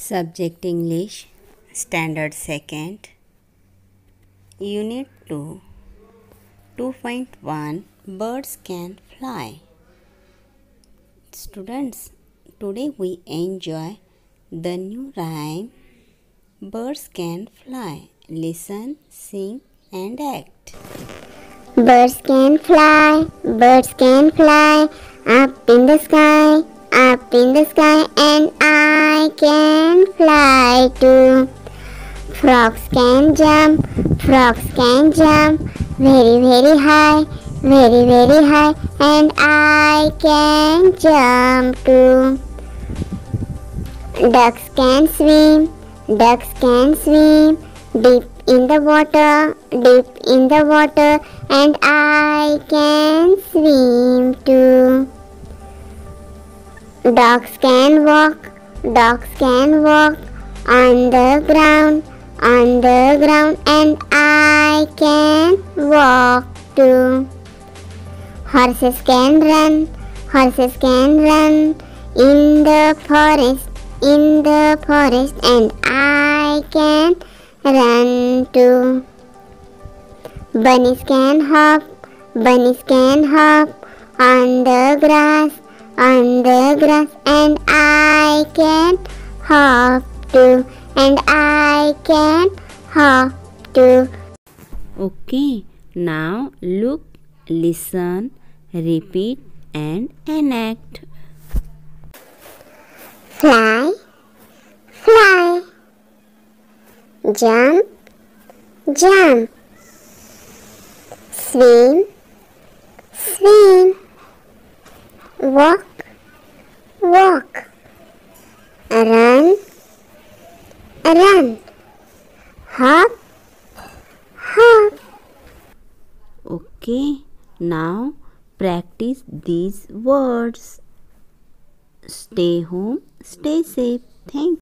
Subject English, Standard 2nd, Unit 2, 2.1 Birds Can Fly. Students, today we enjoy the new rhyme Birds Can Fly. Listen, sing and act. Birds can fly, up in the sky, and I can fly too. Frogs can jump, very, very high, and I can jump too. Ducks can swim, deep in the water, and I can swim too. Dogs can walk on the ground, and I can walk too. Horses can run in the forest, and I can run too. Bunnies can hop on the grass, and I can hop too, Okay, now look, listen, repeat and enact. Fly, jump, swim, walk, run, hop. Okay, now practice these words. Stay home, stay safe. Thank you.